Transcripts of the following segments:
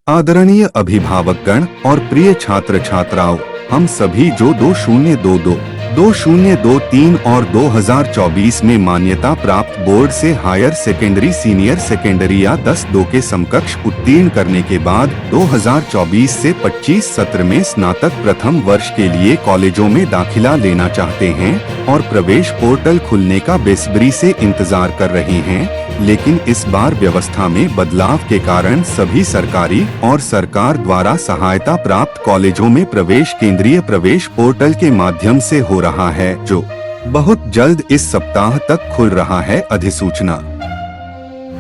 आदरणीय अभिभावकगण और प्रिय छात्र छात्राओं, हम सभी जो 2022, 2023 और 2024 में मान्यता प्राप्त बोर्ड से हायर सेकेंडरी सीनियर सेकेंडरी या 10-2 के समकक्ष उत्तीर्ण करने के बाद 2024 से 25 सत्र में स्नातक प्रथम वर्ष के लिए कॉलेजों में दाखिला लेना चाहते हैं और प्रवेश पोर्टल खुलने का बेसब्री से इंतजार कर रहे हैं, लेकिन इस बार व्यवस्था में बदलाव के कारण सभी सरकारी और सरकार द्वारा सहायता प्राप्त कॉलेजों में प्रवेश केंद्रीय प्रवेश पोर्टल के माध्यम से हो रहा है, जो बहुत जल्द इस सप्ताह तक खुल रहा है। अधिसूचना,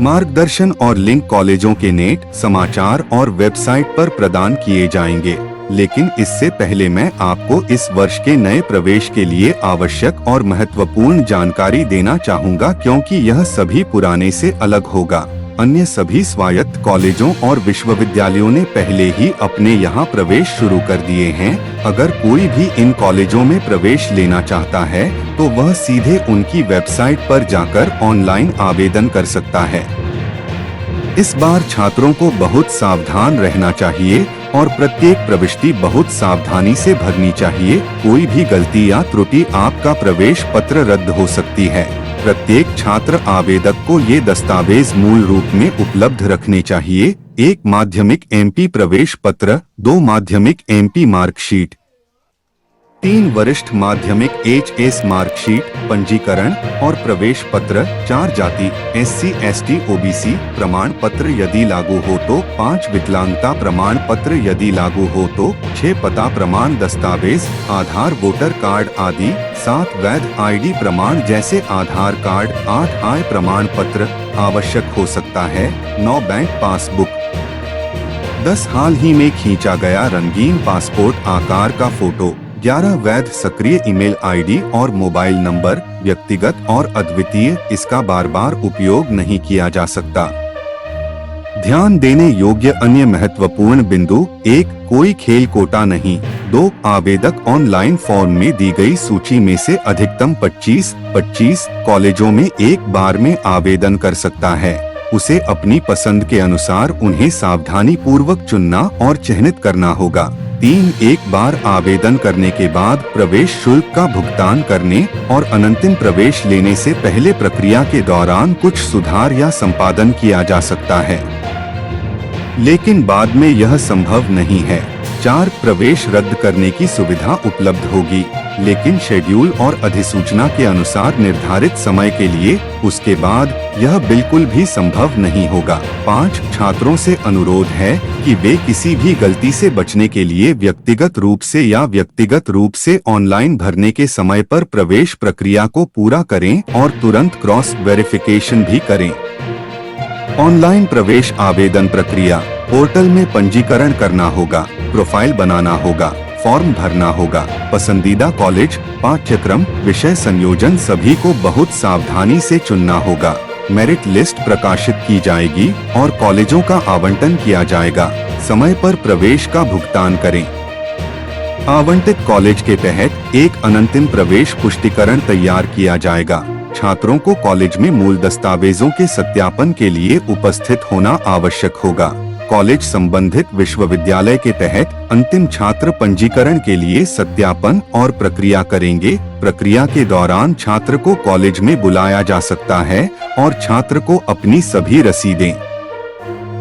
मार्गदर्शन और लिंक कॉलेजों के नेट, समाचार और वेबसाइट पर प्रदान किए जाएंगे, लेकिन इससे पहले मैं आपको इस वर्ष के नए प्रवेश के लिए आवश्यक और महत्वपूर्ण जानकारी देना चाहूँगा, क्योंकि यह सभी पुराने से अलग होगा। अन्य सभी स्वायत्त कॉलेजों और विश्वविद्यालयों ने पहले ही अपने यहाँ प्रवेश शुरू कर दिए हैं। अगर कोई भी इन कॉलेजों में प्रवेश लेना चाहता है तो वह सीधे उनकी वेबसाइट पर जाकर ऑनलाइन आवेदन कर सकता है। इस बार छात्रों को बहुत सावधान रहना चाहिए और प्रत्येक प्रविष्टि बहुत सावधानी से भरनी चाहिए। कोई भी गलती या त्रुटि आपका प्रवेश पत्र रद्द हो सकती है। प्रत्येक छात्र आवेदक को ये दस्तावेज मूल रूप में उपलब्ध रखने चाहिए: 1 माध्यमिक MP प्रवेश पत्र, 2 माध्यमिक MP मार्कशीट, 3 वरिष्ठ माध्यमिक HS मार्कशीट, पंजीकरण और प्रवेश पत्र, 4 जाति SC ST OBC प्रमाण पत्र यदि लागू हो तो, 5 विकलांगता प्रमाण पत्र यदि लागू हो तो, 6 पता प्रमाण दस्तावेज, आधार, वोटर कार्ड आदि, 7 वैध ID प्रमाण जैसे आधार कार्ड, 8 आय प्रमाण पत्र आवश्यक हो सकता है, 9 बैंक पासबुक, 10 हाल ही में खींचा गया रंगीन पासपोर्ट आकार का फोटो, 11 वैध सक्रिय ईमेल ID और मोबाइल नंबर, व्यक्तिगत और अद्वितीय, इसका बार बार उपयोग नहीं किया जा सकता। ध्यान देने योग्य अन्य महत्वपूर्ण बिंदु: 1 कोई खेल कोटा नहीं, 2 आवेदक ऑनलाइन फॉर्म में दी गई सूची में से अधिकतम 25 कॉलेजों में एक बार में आवेदन कर सकता है। उसे अपनी पसंद के अनुसार उन्हें सावधानी पूर्वक चुनना और चयनित करना होगा। 3 एक बार आवेदन करने के बाद प्रवेश शुल्क का भुगतान करने और अंतिम प्रवेश लेने से पहले प्रक्रिया के दौरान कुछ सुधार या संपादन किया जा सकता है, लेकिन बाद में यह संभव नहीं है। 4 प्रवेश रद्द करने की सुविधा उपलब्ध होगी, लेकिन शेड्यूल और अधिसूचना के अनुसार निर्धारित समय के लिए। उसके बाद यह बिल्कुल भी संभव नहीं होगा। 5 छात्रों से अनुरोध है कि वे किसी भी गलती से बचने के लिए व्यक्तिगत रूप से ऑनलाइन भरने के समय पर प्रवेश प्रक्रिया को पूरा करें और तुरंत क्रॉस वेरिफिकेशन भी करें। ऑनलाइन प्रवेश आवेदन प्रक्रिया: पोर्टल में पंजीकरण करना होगा, प्रोफाइल बनाना होगा, फॉर्म भरना होगा, पसंदीदा कॉलेज, पाठ्यक्रम, विषय संयोजन सभी को बहुत सावधानी से चुनना होगा। मेरिट लिस्ट प्रकाशित की जाएगी और कॉलेजों का आवंटन किया जाएगा। समय पर प्रवेश का भुगतान करें। आवंटित कॉलेज के तहत एक अंतिम प्रवेश पुष्टिकरण तैयार किया जाएगा। छात्रों को कॉलेज में मूल दस्तावेजों के सत्यापन के लिए उपस्थित होना आवश्यक होगा। कॉलेज संबंधित विश्वविद्यालय के तहत अंतिम छात्र पंजीकरण के लिए सत्यापन और प्रक्रिया करेंगे। प्रक्रिया के दौरान छात्र को कॉलेज में बुलाया जा सकता है और छात्र को अपनी सभी रसीदें,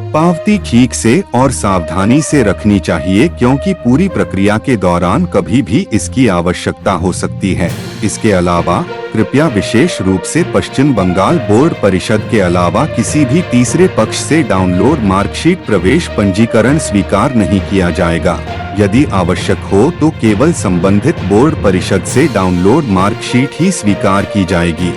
पावती ठीक से और सावधानी से रखनी चाहिए, क्योंकि पूरी प्रक्रिया के दौरान कभी भी इसकी आवश्यकता हो सकती है। इसके अलावा कृपया विशेष रूप से पश्चिम बंगाल बोर्ड परिषद के अलावा किसी भी तीसरे पक्ष से डाउनलोड मार्कशीट प्रवेश पंजीकरण स्वीकार नहीं किया जाएगा। यदि आवश्यक हो तो केवल संबंधित बोर्ड परिषद से डाउनलोड मार्कशीट ही स्वीकार की जाएगी।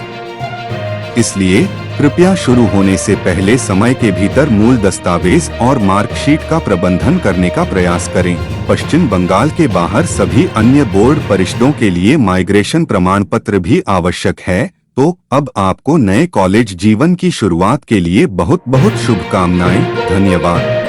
इसलिए कृपया शुरू होने से पहले समय के भीतर मूल दस्तावेज और मार्कशीट का प्रबंधन करने का प्रयास करें। पश्चिम बंगाल के बाहर सभी अन्य बोर्ड परिषदों के लिए माइग्रेशन प्रमाण पत्र भी आवश्यक है। तो अब आपको नए कॉलेज जीवन की शुरुआत के लिए बहुत बहुत शुभकामनाएं। धन्यवाद।